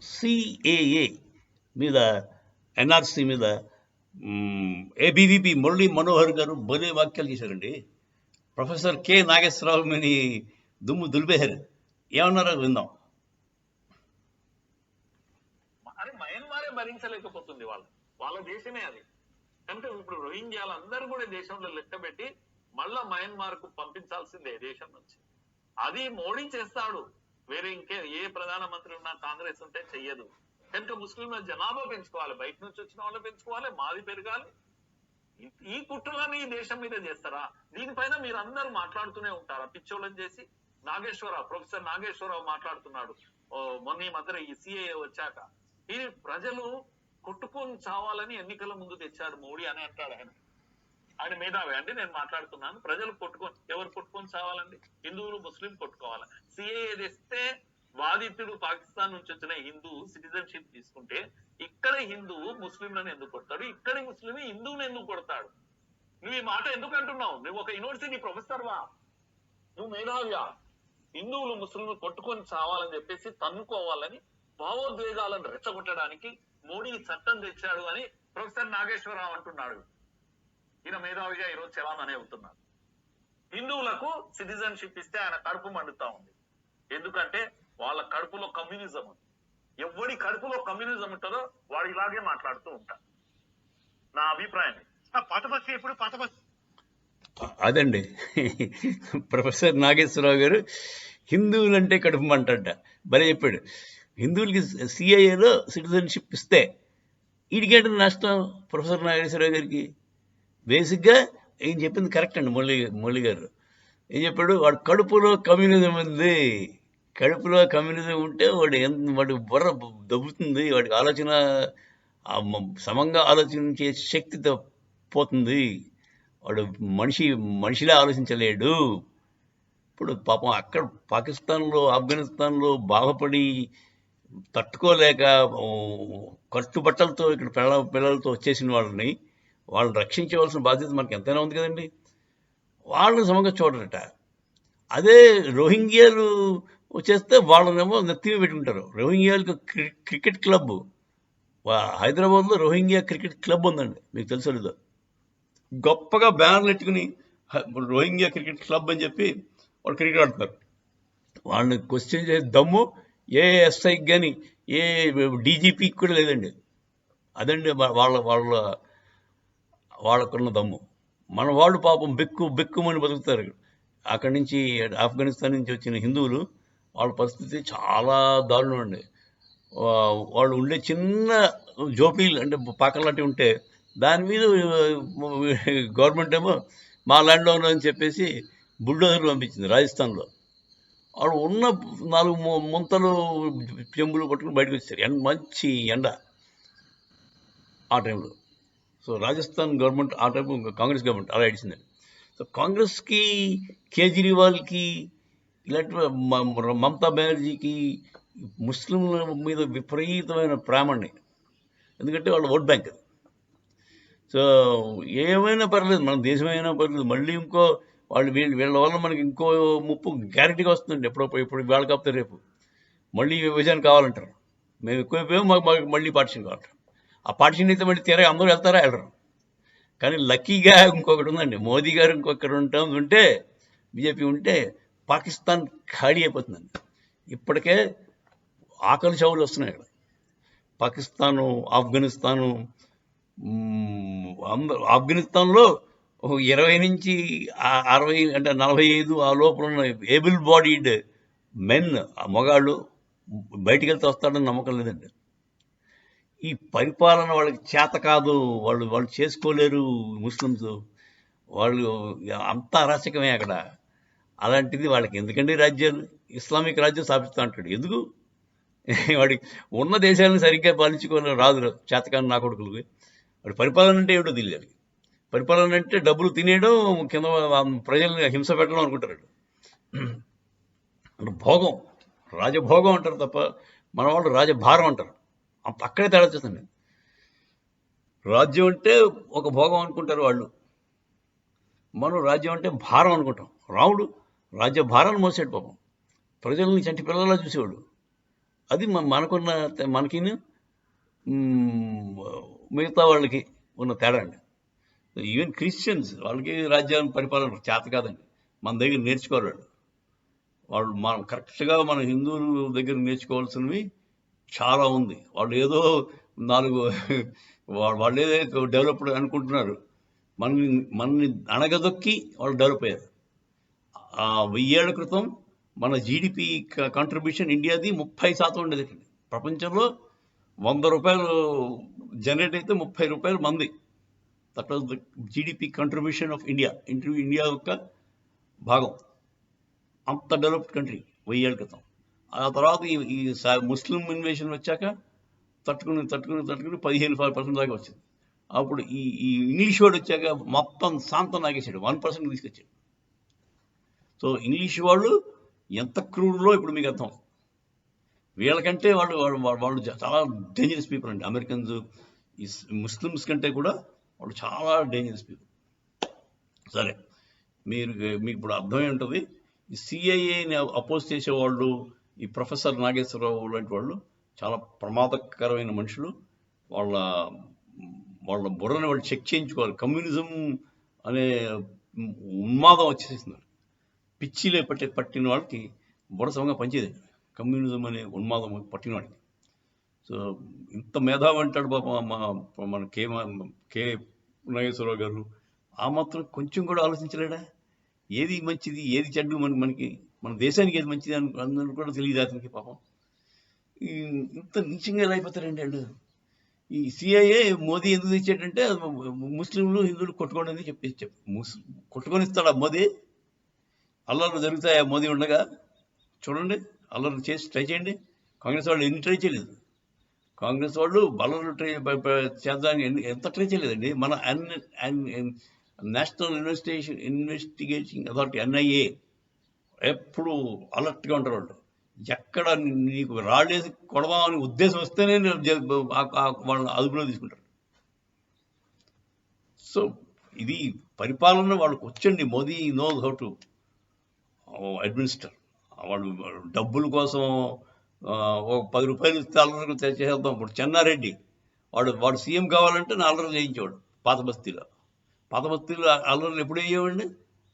CAA మీద, NRC మీద ABVP Murali Manohar గారు భలే వ్యాఖ్యలు చేశారండి. ప్రొఫెసర్ కె నాగేశ్వరరావుని దుమ్ము దులిపేశారు. ఏమన్నారో విందాం. అది మయన్మారే భరించలేకపోతుంది, వాళ్ళ దేశమే అది. కనుక ఇప్పుడు రోహింగ్యాలు అందరూ కూడా దేశంలో లెక్క పెట్టి మళ్ళా మయన్మార్ కు పంపించాల్సిందే దేశం నుంచి. అది మోడీ చేస్తాడు, వేరే ఇంకే ఏ ప్రధానమంత్రి ఉన్నా కాంగ్రెస్ ఉంటే చెయ్యదు. కనుక ముస్లింల జనాభా పెంచుకోవాలి, బయట నుంచి వచ్చిన వాళ్ళు పెంచుకోవాలి, మాది పెరగాలి. ఈ కుట్రలని ఈ దేశం మీద చేస్తారా? దీనిపైన మీరు అందరూ మాట్లాడుతూనే ఉంటారా? పిచ్చోళ్ళని చేసి ప్రొఫెసర్ నాగేశ్వరరావు మాట్లాడుతున్నాడు మొన్న ఈ మధ్య ఈ సిఏఏ వచ్చాక. ఈ ప్రజలు కొట్టుకొని చావాలని ఎన్నికల ముందు తెచ్చాడు మోడీ అని అంటాడు ఆయన మేధావి అండి. నేను మాట్లాడుతున్నాను, ప్రజలు ఎవరు కొట్టుకొని చావాలండి? హిందువులు ముస్లిం కొట్టుకోవాలి. సిఏఏ తెస్తే బాధితుడు పాకిస్తాన్ నుంచి వచ్చిన హిందూ సిటిజన్షిప్ తీసుకుంటే ఇక్కడ హిందువు ముస్లింలను ఎందుకు కొడతాడు, ఇక్కడి ముస్లిం హిందువుని ఎందుకు కొడతాడు? నువ్వు ఈ మాట ఎందుకు అంటున్నావు? నువ్వు ఒక యూనివర్సిటీ ప్రొఫెసర్వా, నువ్వు మేధావియా? హిందువులు ముస్లింలు కొట్టుకొని చావాలని చెప్పేసి తన్నుకోవాలని భావోద్వేగాలను రెచ్చగొట్టడానికి మోడీ చట్టం తెచ్చాడు అని ప్రొఫెసర్ నాగేశ్వరరావు అంటున్నాడు. ఈయన మేధావిగా ఈరోజు చలామణి అవుతున్నారు. హిందువులకు సిటిజన్షిప్ ఇస్తే ఆయన కడుపు మండుతా ఉంది. ఎందుకంటే వాళ్ళ కడుపులో కమ్యూనిజం ఉంది. ఎవడి కడుపులో కమ్యూనిజం ఉంటుందో వాడు ఇలాగే మాట్లాడుతూ ఉంటాడు. నా అభిప్రాయం అదండి. ప్రొఫెసర్ నాగేశ్వరరావు గారు హిందువులంటే కడుపు మంటంట భలే చెప్పాడు. హిందువులకి సిఐఏలో సిటిజన్షిప్ ఇస్తే ఈడికేంటి నష్టం? ప్రొఫెసర్ నాగేశ్వరరావు గారికి బేసిక్గా ఏం చెప్పింది కరెక్ట్ అండి. మురళి గారు ఏం చెప్పాడు? వాడు కడుపులో కమ్యూనిజం ఉంది. కడుపులో కమ్యూనిజం ఉంటే వాడి బుర్ర దబ్బుతుంది, వాడికి ఆలోచన సమంగా ఆలోచించే శక్తి పోతుంది, వాడు మనిషిలా ఆలోచించలేడు. ఇప్పుడు పాపం అక్కడ పాకిస్తాన్లో, ఆఫ్ఘనిస్తాన్లో బాధపడి తట్టుకోలేక కట్టుబట్టలతో ఇక్కడ పిల్లలతో వచ్చేసిన వాళ్ళని రక్షించవలసిన బాధ్యత మనకి ఎంతైనా ఉంది కదండి. వాళ్ళు సమంగా చూడరట. అదే రోహింగ్యాలు వచ్చేస్తే వాళ్ళనేమో నెత్తివి పెట్టుకుంటారు. రోహింగ్యాలకు క్రికెట్ క్లబ్ హైదరాబాద్లో రోహింగ్యా క్రికెట్ క్లబ్ ఉందండి, మీకు తెలుసో లేదో. గొప్పగా బ్యానర్లు ఎట్టుకుని రోహింగ్యా క్రికెట్ క్లబ్ అని చెప్పి వాళ్ళు క్రికెట్ ఆడుతున్నారు. వాళ్ళని క్వశ్చన్ చేసే దమ్ము ఏ ఎస్ఐకి కానీ ఏ డీజీపీకి కూడా లేదండి. అదండి వాళ్ళకున్న దమ్ము. మన వాళ్ళు పాపం బెక్కుమని బతుకుతారు. అక్కడి నుంచి ఆఫ్ఘనిస్తాన్ నుంచి వచ్చిన హిందువులు వాళ్ళ పరిస్థితి చాలా దారుణం అండి. వాళ్ళు ఉండే చిన్న జోపీలు అంటే పాకలాంటివి ఉంటే దాని మీద గవర్నమెంట్ ఏమో మా ల్యాండ్లో ఉన్నదని చెప్పేసి బుల్డోజర్లు పంపించింది రాజస్థాన్లో. వాళ్ళు ఉన్న 4 ముంతలు చెంబులు పట్టుకుని బయటకు వచ్చారు. మంచి ఎండ ఆ టైంలో. సో రాజస్థాన్ గవర్నమెంట్ ఆ టైం కాంగ్రెస్ గవర్నమెంట్ అలా ఇచ్చింది. సో కాంగ్రెస్కి, కేజ్రీవాల్కి, ఇలాంటి మమతా బెనర్జీకి ముస్లింల మీద విపరీతమైన ప్రేమ అండి. ఎందుకంటే వాళ్ళ ఓట్ బ్యాంక్ అది. సో ఏమైనా పర్లేదు, మన దేశమైనా పర్లేదు, మళ్ళీ ఇంకో వీళ్ళ వల్ల మనకి ఇంకో ముప్పు గ్యారెంటీగా వస్తుందండి. ఎప్పుడు వేళ కాపుతే రేపు మళ్ళీ విభజన కావాలంటారు. మేము ఎక్కువైపోయాము, మాకు మళ్ళీ పార్టీషన్ కావాలంటారు. ఆ పార్టీషన్ అయితే మళ్ళీ తీరా అందరూ వెళ్తారా? వెళ్ళరు. కానీ లక్కీగా ఇంకొకటి ఉందండి, మోదీ గారు ఇంకొకరు ఉంటే బీజేపీ ఉంటే పాకిస్తాన్ ఖాళీ అయిపోతుందండి. ఇప్పటికే ఆకలి చావులు వస్తున్నాయి ఇక్కడ. పాకిస్తాను, ఆఫ్ఘనిస్తాను, ఆఫ్ఘనిస్తాన్లో 20 నుంచి 60 అంటే 45 ఆ లోపల ఉన్న ఏబుల్ బాడీడ్ మెన్, మగాళ్ళు బయటికి వెళ్తే వస్తాడని నమ్మకం లేదండి. ఈ పరిపాలన వాళ్ళకి చేత కాదు, వాళ్ళు చేసుకోలేరు. ముస్లిమ్స్ వాళ్ళు అంతా అరాచకమే అక్కడ. అలాంటిది వాళ్ళకి ఎందుకండి రాజ్యాలు? ఇస్లామిక్ రాజ్యం స్థాపిస్తా అంటాడు. ఎందుకు? వాడికి ఉన్న దేశాలను సరిగ్గా పాలించుకోవాలి రాదు, చేతకాని నా కొడుకులకి. వాడి పరిపాలన అంటే ఏమిటో తెలియాలి. పరిపాలన అంటే డబ్బులు తినేయడం, కింద ప్రజల్ని హింస పెట్టడం అనుకుంటారు. భోగం, రాజభోగం అంటారు తప్ప మన వాళ్ళు రాజభారం అంటారు. అక్కడే తేడా చేస్తుంది. రాజ్యం అంటే ఒక భోగం అనుకుంటారు వాళ్ళు, మనం రాజ్యం అంటే భారం అనుకుంటాం. రాముడు రాజ్య భారాన్ని మోసాడు పాపం. ప్రజల్ని చంటి పిల్లలా చూసేవాడు. అది మనకున్న మనకి మిగతా వాళ్ళకి ఉన్న తేడా అండి. ఈవెన్ క్రిస్టియన్స్ వాళ్ళకి రాజ్యాంగ పరిపాలన చేత కాదండి, మన దగ్గర నేర్చుకోవాలి వాళ్ళు. వాళ్ళు మనం కరెక్ట్గా మన హిందువుల దగ్గర నేర్చుకోవాల్సినవి చాలా ఉంది. వాళ్ళు ఏదో 4 వాళ్ళు ఏదో డెవలప్డ్ అనుకుంటున్నారు. మనని అణగదొక్కి వాళ్ళు డెవలప్ అయ్యారు. 1000 ఏళ్ల క్రితం మన జీడిపి కాంట్రిబ్యూషన్ ఇండియాది 30% ఉండేది. ప్రపంచంలో 100 రూపాయలు జనరేట్ అయితే 30 రూపాయలు మంది. That was the GDP contribution of India. India యొక్క భాగం. అంత డెవలప్డ్ కంట్రీ 1000 ఏళ్ల క్రితం. ఆ తర్వాత ఈ ముస్లిం ఇన్వేషన్ వచ్చాక తట్టుకుని 15% దాకా వచ్చింది. అప్పుడు ఈ ఇంగ్లీష్ వాడు వచ్చాక మొత్తం శాంతం నాగేశాడు, 1% తీసుకొచ్చాడు. సో ఇంగ్లీష్ వాళ్ళు ఎంత క్రూడ్లో ఇప్పుడు మీకు అర్థం. వీళ్ళకంటే వాళ్ళు చాలా డేంజరస్ పీపుల్ అండి. అమెరికన్స్ ఈ ముస్లిమ్స్ కంటే కూడా వాళ్ళు చాలా డేంజరస్ పీపుల్. సరే, మీకు ఇప్పుడు అర్థమై ఉంటుంది. ఈ సిఐఏని అపోజ్ చేసేవాళ్ళు, ఈ ప్రొఫెసర్ నాగేశ్వరరావు లాంటి వాళ్ళు చాలా ప్రమాదకరమైన మనుషులు. వాళ్ళ బుర్రని వాళ్ళు చెక్ చేయించుకోవాలి. కమ్యూనిజం అనే ఉన్మాదం వచ్చేసింది. పిచ్చిలే పట్టిన వాళ్ళకి బుర్ర సమంగా పనిచేది. కమ్యూనిజం అనే ఉన్మాదం పట్టిన వాడికి. సో ఇంత మేధావి అంటాడు పాపం మన కే నాగేశ్వరరావు గారు. ఆ మాత్రం కొంచెం కూడా ఆలోచించలేడా? ఏది మంచిది, ఏది చెడ్డు, మనకి మన దేశానికి ఏది మంచిది అందరూ కూడా తెలియదు అతనికి. పాపం ఇంత నీచంగా ఎలా అయిపోతారండి వాళ్ళు. ఈ సిఐఏ మోదీ ఎందుకు తెచ్చాడంటే ముస్లింలు హిందువులు కొట్టుకోండి అని చెప్పి కొట్టుకొని ఇస్తాడా మోదీ? అల్లర్లు జరుగుతాయా మోదీ ఉండగా? చూడండి, అల్లర్లు చేసి ట్రై చేయండి. కాంగ్రెస్ వాళ్ళు ఎన్ని ట్రై చేయలేదు. కాంగ్రెస్ వాళ్ళు అల్లర్లు చేద్దానికి ఎంత ట్రై చేయలేదండి. మన నేషనల్ ఇన్వెస్టిగేషన్ అథారిటీ NIA ఎప్పుడు అలర్ట్గా ఉంటారు వాళ్ళు. ఎక్కడ నీకు రాళ్ళేసి కొడదామని ఉద్దేశం వస్తేనే వాళ్ళని అదుపులో తీసుకుంటారు. సో ఇది పరిపాలన వాళ్ళకు వచ్చండి. Modi knows how to administer. వాళ్ళు డబ్బుల కోసం ఒక 10 రూపాయలు ఇస్తే అల్లరి చేసేద్దాం. ఇప్పుడు చెన్నారెడ్డి వాడు సీఎం కావాలంటే నా అల్లరి చేయించేవాడు. పాత బస్తీలో అల్లర్లు ఎప్పుడు అయ్యేవాడిని?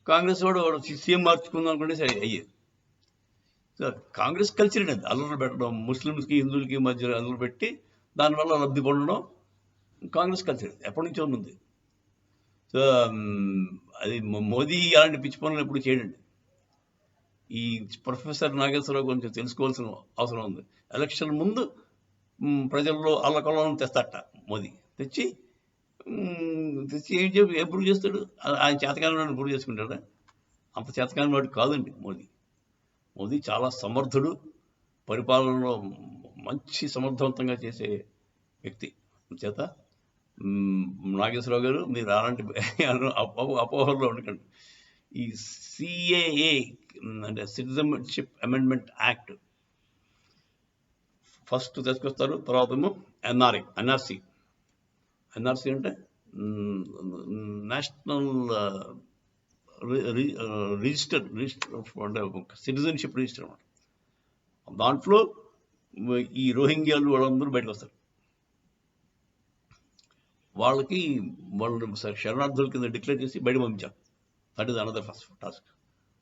కాంగ్రెస్ వాడు సీఎం మార్చుకుందాం అనుకుంటే సరే అయ్యేది. సో కాంగ్రెస్ కల్చర్ అండి అల్లర్లు పెట్టడం, ముస్లిమ్స్కి హిందువులకి మధ్య అల్లర్లు పెట్టి దానివల్ల లబ్ధి పొందడం కాంగ్రెస్ కల్చర్ ఎప్పటి నుంచో ఉంది. సో అది మోదీ అలాంటి పిచ్చి పనులు ఎప్పుడు చేయడండి. ఈ ప్రొఫెసర్ నాగేశ్వరరావు గురించి తెలుసుకోవాల్సిన అవసరం ఉంది. ఎలక్షన్ ముందు ప్రజల్లో అల్లకల్లోనం తెస్తాట మోదీ. తెచ్చి ఏం ప్రూవ్ చేస్తాడు? ఆయన చేతకాని వాడిని ప్రూవ్ చేసుకుంటాడా? అంత చేతకాని వాడు కాదండి మోదీ చాలా సమర్థుడు. పరిపాలనలో మంచి సమర్థవంతంగా చేసే వ్యక్తి. చేత నాగేశ్వరరావు గారు, మీరు అలాంటి అపోహల్లో ఉండకండి. ఈ CAA అంటే సిటిజన్షిప్ అమెండ్మెంట్ యాక్ట్ ఫస్ట్ తీసుకొస్తారు. తర్వాత ఏమో NRC అంటే నేషనల్ రిజిస్టర్ అంటే సిటిజన్షిప్ రిజిస్టర్ అన్నమాట. దాంట్లో ఈ రోహింగ్యాలు వాళ్ళందరూ బయటకు వస్తారు. వాళ్ళకి శరణార్థుల కింద డిక్లేర్ చేసి బయట పంపించారు. That is another first task.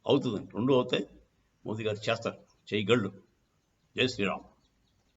అవుతుందండి, 2 అవుతాయి. మోదీ గారు చేస్తారు, చేయగలడు. జై శ్రీరామ్.